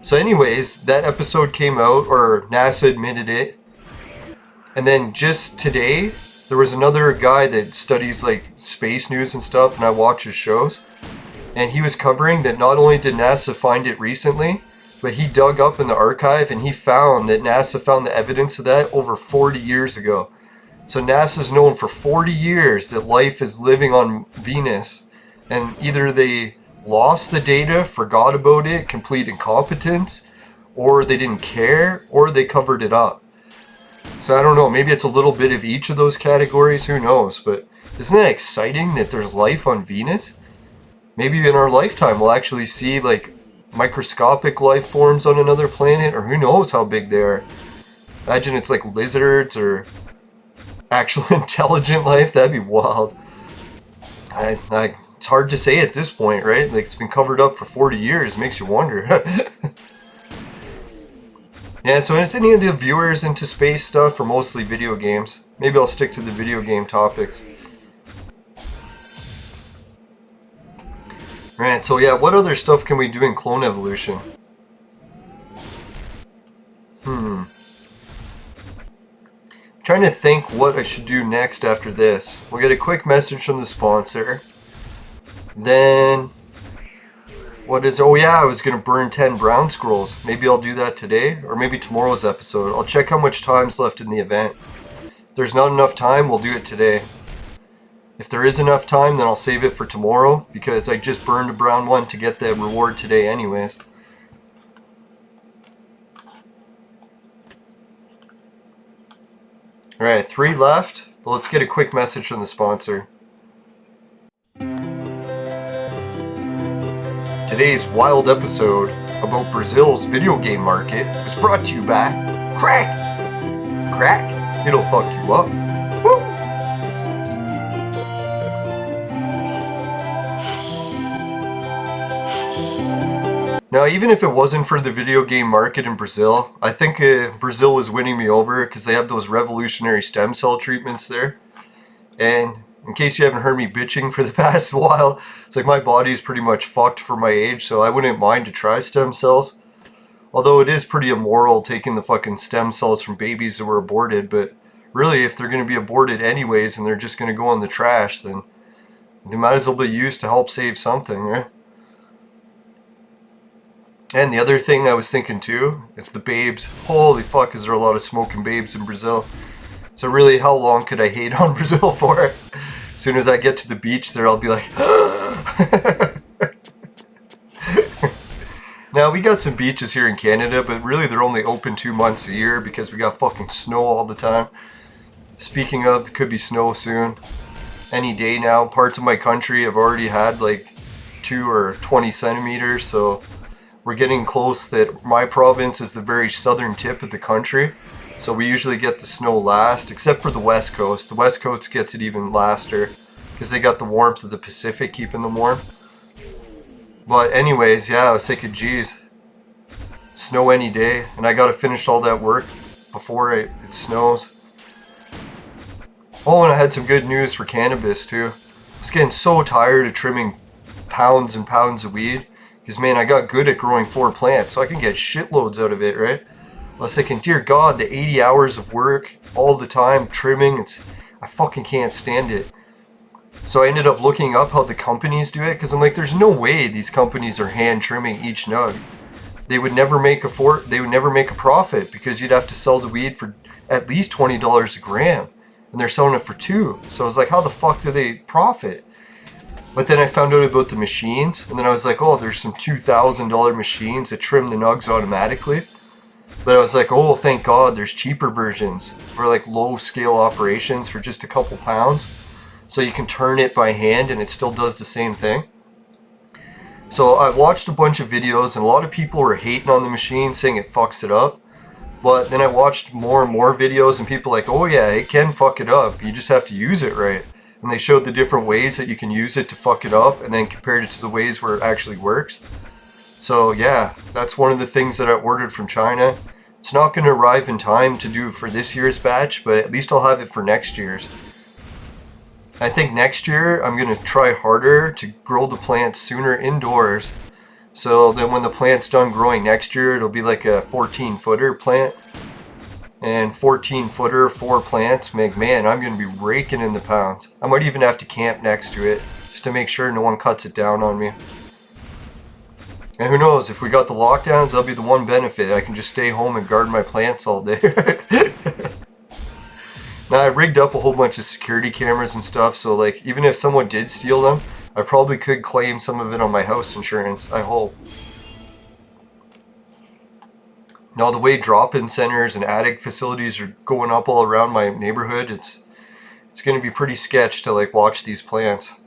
So anyways, that episode came out, or NASA admitted it. And then just today, there was another guy that studies like space news and stuff, and I watch his shows. And he was covering that not only did NASA find it recently, but he dug up in the archive and he found that NASA found the evidence of that over 40 years ago. So NASA's known for 40 years that life is living on Venus, and either they lost the data, forgot about it, complete incompetence, or they didn't care, or they covered it up. So I don't know, maybe it's a little bit of each of those categories, who knows, but isn't that exciting that there's life on Venus? Maybe in our lifetime we'll actually see like microscopic life forms on another planet, or who knows how big they are. Imagine it's like lizards or actual intelligent life. That'd be wild. It's hard to say at this point, right? Like, it's been covered up for 40 years. It makes you wonder. Yeah, so is any of the viewers into space stuff or mostly video games? Maybe I'll stick to the video game topics. Right, so yeah, what other stuff can we do in clone evolution? Trying to think what I should do next after this. We'll get a quick message from the sponsor. Then, what is, oh yeah, I was going to burn 10 brown scrolls. Maybe I'll do that today, or maybe tomorrow's episode. I'll check how much time's left in the event. If there's not enough time, we'll do it today. If there is enough time, then I'll save it for tomorrow, because I just burned a brown one to get the reward today anyways. Alright, 3 left, but let's get a quick message from the sponsor. Today's wild episode about Brazil's video game market was brought to you by Crack! Crack? It'll fuck you up. Woo! Now, even if it wasn't for the video game market in Brazil, I think Brazil was winning me over because they have those revolutionary stem cell treatments there. And in case you haven't heard me bitching for the past while, it's like my body's pretty much fucked for my age, so I wouldn't mind to try stem cells. Although it is pretty immoral taking the fucking stem cells from babies that were aborted, but really if they're going to be aborted anyways and they're just going to go in the trash, then they might as well be used to help save something, right? And the other thing I was thinking too is the babes. Holy fuck, is there a lot of smoking babes in Brazil. So really, how long could I hate on Brazil for? As soon as I get to the beach there, I'll be like, Now, we got some beaches here in Canada, but really they're only open 2 months a year because we got fucking snow all the time. Speaking of, could be snow soon. Any day now. Parts of my country have already had like 2 or 20 centimeters, so we're getting close. That my province is the very southern tip of the country, so we usually get the snow last, except for the west coast. The west coast gets it even laster because they got the warmth of the Pacific keeping them warm. But anyways, yeah, I was thinking, geez, snow any day, and I gotta finish all that work before it snows. Oh, and I had some good news for cannabis too. I was getting so tired of trimming pounds and pounds of weed. Because, man, I got good at growing 4 plants, so I can get shitloads out of it, right? I was thinking, dear God, the 80 hours of work all the time, trimming, I fucking can't stand it. So I ended up looking up how the companies do it, because I'm like, there's no way these companies are hand trimming each nug. They would never make a profit, because you'd have to sell the weed for at least $20 a gram, and they're selling it for $2. So I was like, how the fuck do they profit? But then I found out about the machines, and then I was like, oh, there's some $2,000 machines that trim the nugs automatically. But I was like, oh, thank God, there's cheaper versions for like low scale operations for just a couple pounds. So you can turn it by hand and it still does the same thing. So I watched a bunch of videos, and a lot of people were hating on the machine, saying it fucks it up. But then I watched more and more videos, and people like, oh yeah, it can fuck it up. You just have to use it right. And they showed the different ways that you can use it to fuck it up, and then compared it to the ways where it actually works. So yeah, that's one of the things that I ordered from China. It's not going to arrive in time to do for this year's batch, but at least I'll have it for next year's. I think next year I'm going to try harder to grow the plants sooner indoors, so then when the plant's done growing next year, it'll be like a 14-footer plant. And 14-footer, 4 plants, man, I'm going to be raking in the pounds. I might even have to camp next to it, just to make sure no one cuts it down on me. And who knows, if we got the lockdowns, that'll be the one benefit. I can just stay home and guard my plants all day. Now, I rigged up a whole bunch of security cameras and stuff, so like, even if someone did steal them, I probably could claim some of it on my house insurance, I hope. Now, the way drop-in centers and attic facilities are going up all around my neighborhood, it's going to be pretty sketch to like watch these plants.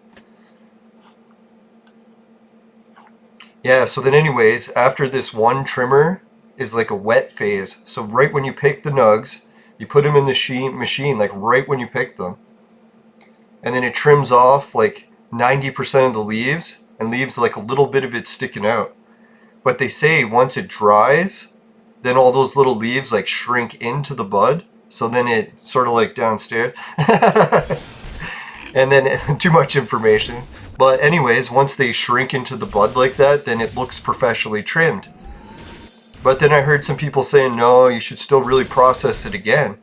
Yeah, so then anyways, after this one trimmer is like a wet phase. So right when you pick the nugs, you put them in the machine, like right when you pick them. And then it trims off like 90% of the leaves and leaves like a little bit of it sticking out. But they say once it dries, then all those little leaves like shrink into the bud. So then it sort of like downstairs. And then too much information. But anyways, once they shrink into the bud like that, then it looks professionally trimmed. But then I heard some people saying, no, you should still really process it again.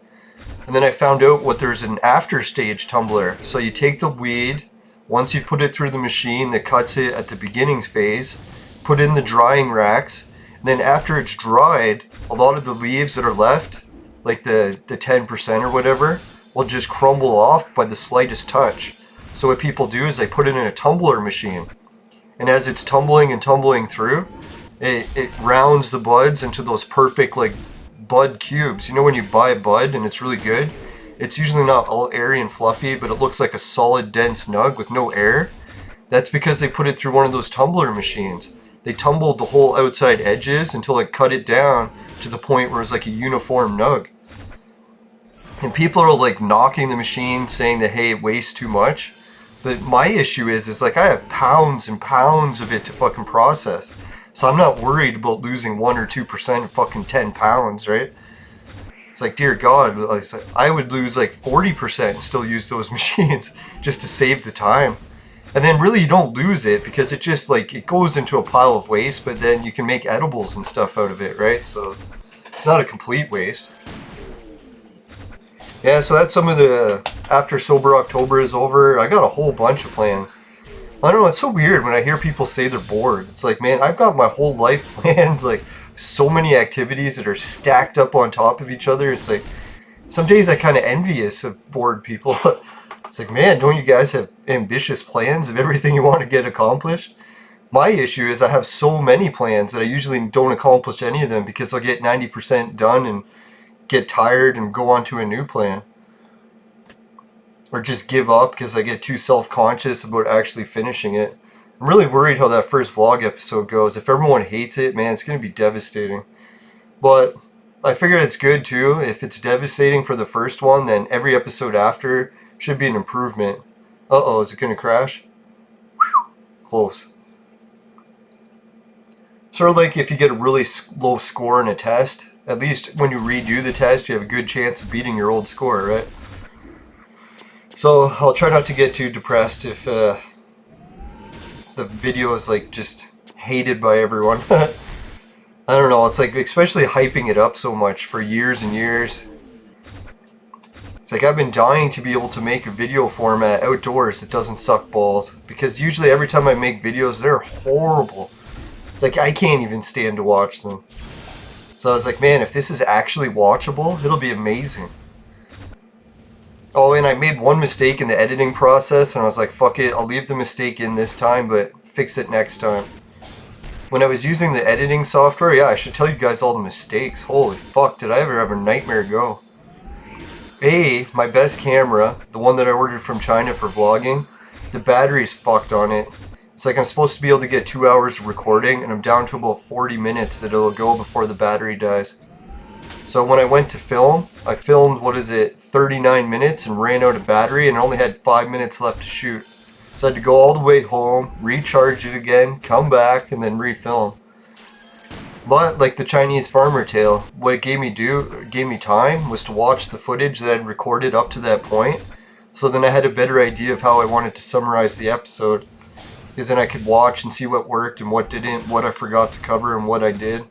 And then I found out there's an after stage tumbler. So you take the weed, once you've put it through the machine that cuts it at the beginning phase, put in the drying racks, and then after it's dried, a lot of the leaves that are left, like the 10% or whatever, will just crumble off by the slightest touch. So what people do is they put it in a tumbler machine. And as it's tumbling and tumbling through, it rounds the buds into those perfect like bud cubes. You know when you buy a bud and it's really good? It's usually not all airy and fluffy, but it looks like a solid dense nug with no air. That's because they put it through one of those tumbler machines. They tumbled the whole outside edges until it cut it down to the point where it's like a uniform nug. And people are like knocking the machine saying that, hey, it wastes too much. But my issue is like I have pounds and pounds of it to fucking process. So I'm not worried about losing 1 or 2% of fucking 10 pounds, right? It's like, dear God, I would lose like 40% and still use those machines just to save the time. And then really you don't lose it because it just like, it goes into a pile of waste, but then you can make edibles and stuff out of it, right? So it's not a complete waste. Yeah, so that's some of the, after Sober October is over, I got a whole bunch of plans. I don't know, it's so weird when I hear people say they're bored. It's like, man, I've got my whole life planned, like so many activities that are stacked up on top of each other. It's like, some days I kind of envious of bored people. It's like, man, don't you guys have ambitious plans of everything you want to get accomplished? My issue is I have so many plans that I usually don't accomplish any of them because I'll get 90% done and get tired and go on to a new plan. Or just give up because I get too self-conscious about actually finishing it. I'm really worried how that first vlog episode goes. If everyone hates it, man, it's going to be devastating. But I figure it's good too. If it's devastating for the first one, then every episode after should be an improvement. Uh-oh, is it going to crash? Whew, close. Sort of like if you get a really low score in a test, at least when you redo the test, you have a good chance of beating your old score, right? So I'll try not to get too depressed if the video is like just hated by everyone. I don't know, it's like especially hyping it up so much for years and years. It's like I've been dying to be able to make a video format outdoors that doesn't suck balls, because usually every time I make videos they're horrible. It's like I can't even stand to watch them. So I was like, man, if this is actually watchable, it'll be amazing. Oh, and I made one mistake in the editing process, and I was like, fuck it, I'll leave the mistake in this time, but fix it next time. When I was using the editing software, yeah, I should tell you guys all the mistakes. Holy fuck, did I ever have a nightmare go. My best camera, the one that I ordered from China for vlogging, the battery's fucked on it. It's like I'm supposed to be able to get 2 hours of recording, and I'm down to about 40 minutes that it'll go before the battery dies. So when I went to film, I filmed, 39 minutes and ran out of battery and only had 5 minutes left to shoot. So I had to go all the way home, recharge it again, come back, and then refilm. But like the Chinese farmer tale, what it gave me time was to watch the footage that I'd recorded up to that point. So then I had a better idea of how I wanted to summarize the episode. Because then I could watch and see what worked and what didn't, what I forgot to cover and what I did.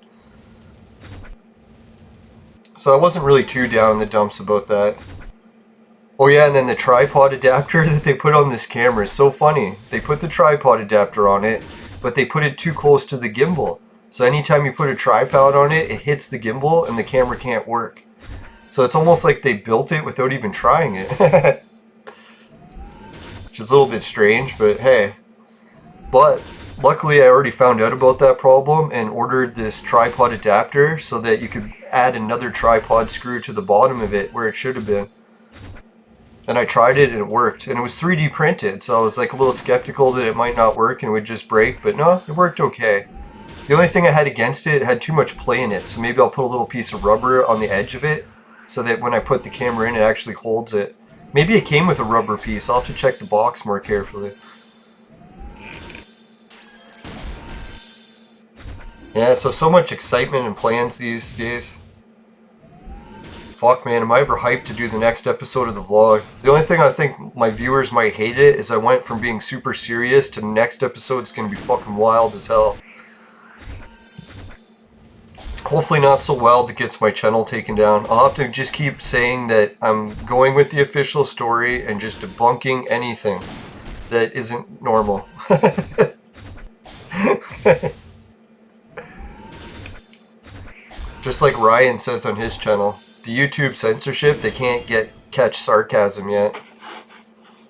So I wasn't really too down in the dumps about that. Oh yeah, and then the tripod adapter that they put on this camera is so funny. They put the tripod adapter on it, but they put it too close to the gimbal. So anytime you put a tripod on it, it hits the gimbal and the camera can't work. So it's almost like they built it without even trying it. Which is a little bit strange, but hey. But luckily I already found out about that problem and ordered this tripod adapter so that you could add another tripod screw to the bottom of it where it should have been. And I tried it and it worked. And it was 3D printed, so I was like a little skeptical that it might not work and it would just break, but no, it worked okay. The only thing I had against it had too much play in it, so maybe I'll put a little piece of rubber on the edge of it so that when I put the camera in, it actually holds it. Maybe it came with a rubber piece. I'll have to check the box more carefully. Yeah, so much excitement and plans these days. Fuck man, am I ever hyped to do the next episode of the vlog? The only thing I think my viewers might hate it is I went from being super serious to the next episode's gonna be fucking wild as hell. Hopefully not so wild it gets my channel taken down. I'll have to just keep saying that I'm going with the official story and just debunking anything that isn't normal. Just like Ryan says on his channel, the YouTube censorship, they can't catch sarcasm yet.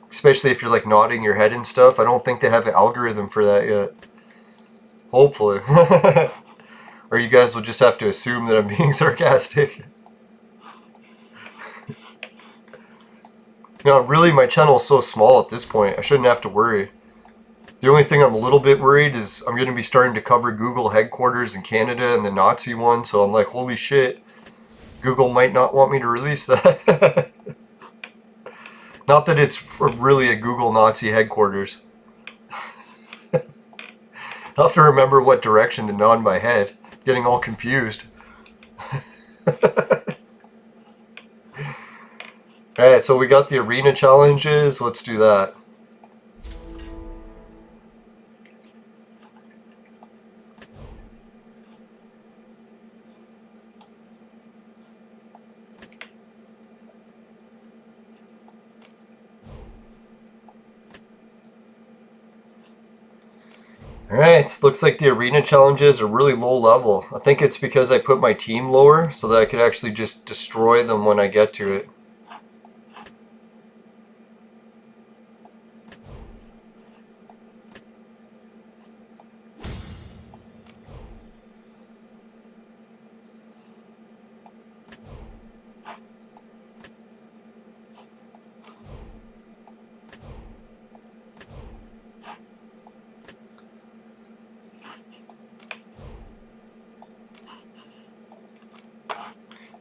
Especially if you're like nodding your head and stuff. I don't think they have an algorithm for that yet. Hopefully. Or you guys will just have to assume that I'm being sarcastic. Really my channel is so small at this point, I shouldn't have to worry. The only thing I'm a little bit worried is I'm going to be starting to cover Google headquarters in Canada and the Nazi one, so I'm like, holy shit, Google might not want me to release that. Not that it's really a Google Nazi headquarters. I'll have to remember what direction to nod my head. Getting all confused. Alright, so we got the arena challenges. Let's do that. Alright, looks like the arena challenges are really low level. I think it's because I put my team lower so that I could actually just destroy them when I get to it.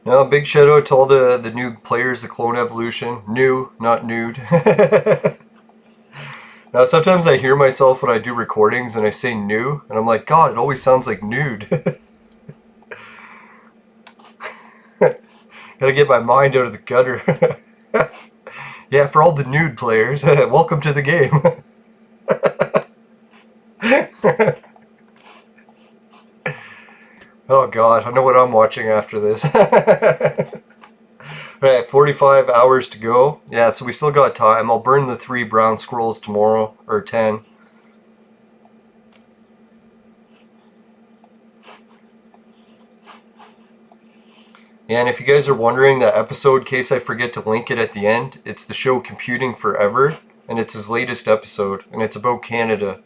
Now, big shout out to all the new players of Clone Evolution. New, not nude. Now, sometimes I hear myself when I do recordings and I say new, and I'm like, God, it always sounds like nude. Gotta get my mind out of the gutter. Yeah, for all the nude players, welcome to the game. Oh God, I know what I'm watching after this. Alright, 45 hours to go. Yeah, so we still got time. I'll burn the 3 brown squirrels tomorrow, or 10. Yeah, and if you guys are wondering, that episode, in case I forget to link it at the end, it's the show Computing Forever, and it's his latest episode, and it's about Canada.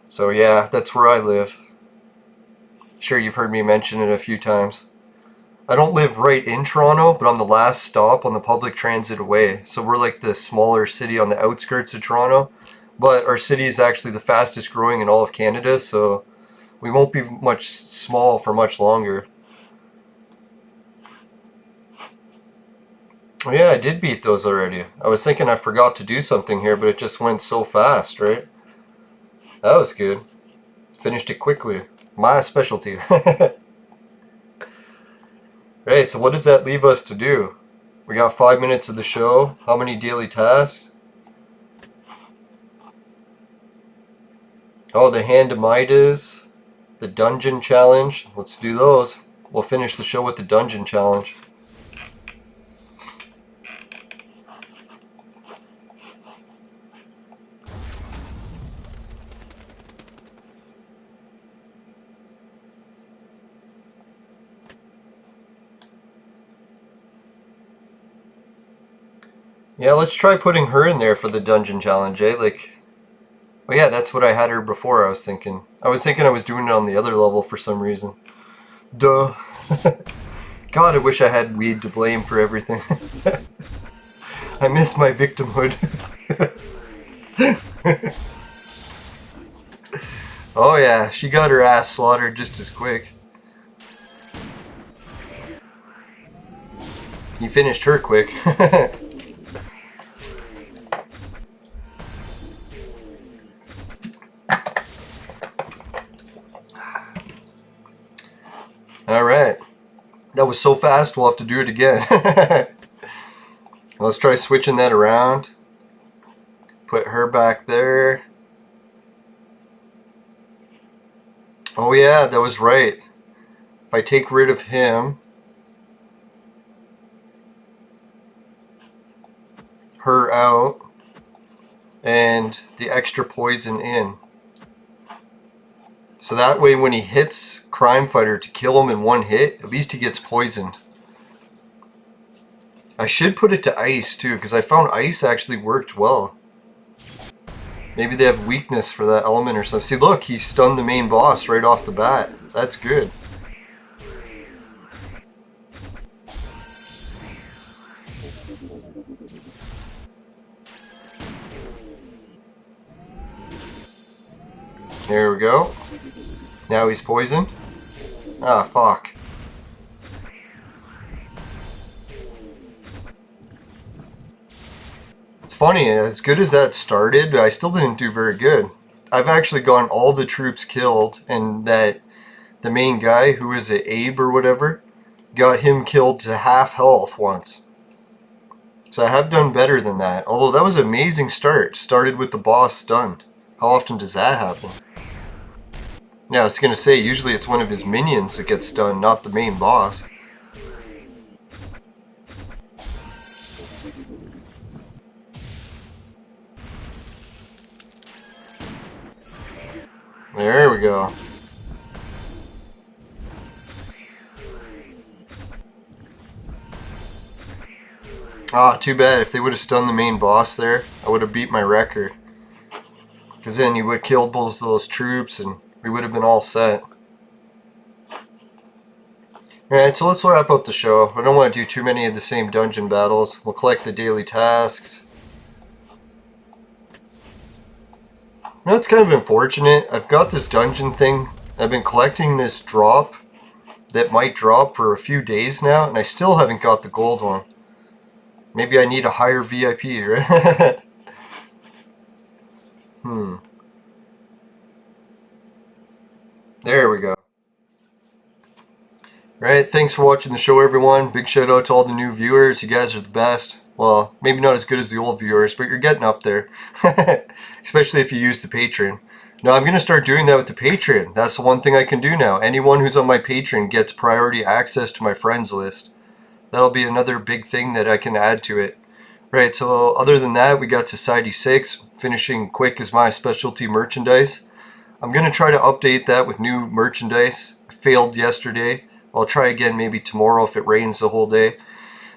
So yeah, that's where I live. Sure, you've heard me mention it a few times. I don't live right in Toronto, but I'm the last stop on the public transit away. So we're like the smaller city on the outskirts of Toronto. But our city is actually the fastest growing in all of Canada, so we won't be much small for much longer. Oh yeah, I did beat those already. I was thinking I forgot to do something here, but it just went so fast, right? That was good. Finished it quickly. My specialty. Right, so what does that leave us to do? We got 5 minutes of the show. How many daily tasks? Oh, the hand to Midas. The dungeon challenge. Let's do those. We'll finish the show with the dungeon challenge. Yeah, let's try putting her in there for the dungeon challenge, eh? Like, oh yeah, that's what I had her before, I was thinking. I was thinking I was doing it on the other level for some reason. Duh. God, I wish I had weed to blame for everything. I miss my victimhood. Oh yeah, she got her ass slaughtered just as quick. He finished her quick. Alright. That was so fast, we'll have to do it again. Let's try switching that around. Put her back there. Oh yeah, that was right. If I take rid of him, her out, and the extra poison in. So that way when he hits Crime Fighter to kill him in one hit, at least he gets poisoned. I should put it to ice too, because I found ice actually worked well. Maybe they have weakness for that element or something. See, look, he stunned the main boss right off the bat. That's good. There we go. Now he's poisoned. Ah, fuck. It's funny, as good as that started, I still didn't do very good. I've actually gotten all the troops killed, and that the main guy, who is it, Abe or whatever, got him killed to half health once. So I have done better than that. Although that was an amazing start. Started with the boss stunned. How often does that happen? Yeah, I was going to say, usually it's one of his minions that gets stunned, not the main boss. There we go. Ah, too bad. If they would have stunned the main boss there, I would have beat my record. Because then you would have killed both those troops and we would have been all set. Alright, so let's wrap up the show. I don't want to do too many of the same dungeon battles. We'll collect the daily tasks. You know, it's kind of unfortunate. I've got this dungeon thing. I've been collecting this drop that might drop for a few days now, and I still haven't got the gold one. Maybe I need a higher VIP, right? There we go. Right, thanks for watching the show, everyone. Big shout out to all the new viewers. You guys are the best. Well, maybe not as good as the old viewers, but you're getting up there. Especially if you use the Patreon. Now, I'm going to start doing that with the Patreon. That's the one thing I can do now. Anyone who's on my Patreon gets priority access to my friends list. That'll be another big thing that I can add to it. Right, so other than that, we got Society 6. Finishing quick is my specialty merchandise. I'm going to try to update that with new merchandise. I failed yesterday. I'll try again maybe tomorrow if it rains the whole day.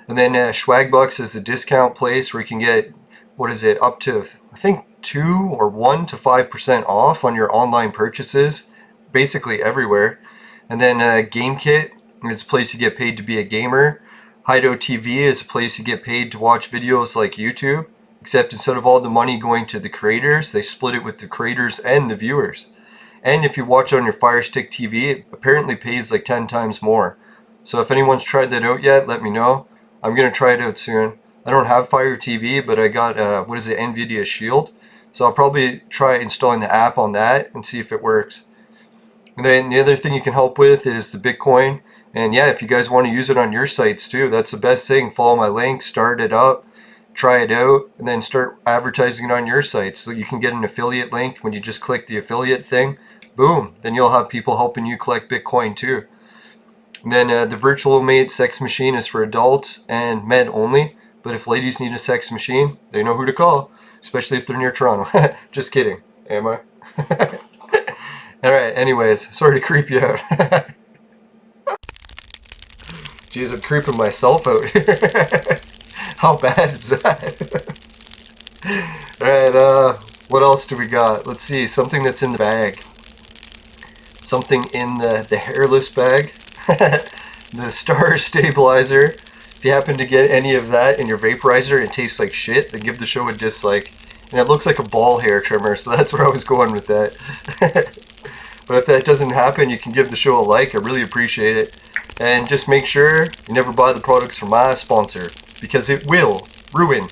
And then Swagbucks is a discount place where you can get, what is it, up to, I think 2 or 1 to 5% off on your online purchases, basically everywhere. And then GameKit is a place you get paid to be a gamer. Hideout TV is a place you get paid to watch videos like YouTube, except instead of all the money going to the creators, they split it with the creators and the viewers. And if you watch on your Fire Stick TV, it apparently pays like 10 times more. So if anyone's tried that out yet, let me know. I'm going to try it out soon. I don't have Fire TV, but I got, NVIDIA Shield. So I'll probably try installing the app on that and see if it works. And then the other thing you can help with is the Bitcoin. And yeah, if you guys want to use it on your sites too, that's the best thing. Follow my link, start it up, try it out, and then start advertising it on your site. So you can get an affiliate link when you just click the affiliate thing. Boom, then you'll have people helping you collect Bitcoin too. And then the Virtual Mate sex machine is for adults and men only. But if ladies need a sex machine, they know who to call, especially if they're near Toronto. Just kidding, am I? Alright, anyways, sorry to creep you out. Jeez, I'm creeping myself out here. How bad is that? Alright, what else do we got? Let's see, something that's in the bag. Something in the hairless bag. The Star Stabilizer. If you happen to get any of that in your vaporizer and it tastes like shit, then give the show a dislike. And it looks like a ball hair trimmer, so that's where I was going with that. But if that doesn't happen, you can give the show a like. I really appreciate it. And just make sure you never buy the products from my sponsor, because it will ruin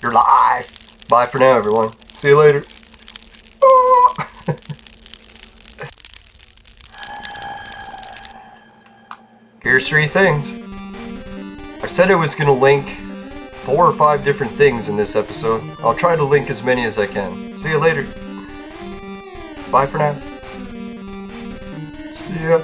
your life. Bye for now, everyone. See you later. Here's 3 things. I said I was going to link 4 or 5 different things in this episode. I'll try to link as many as I can. See you later. Bye for now. See ya.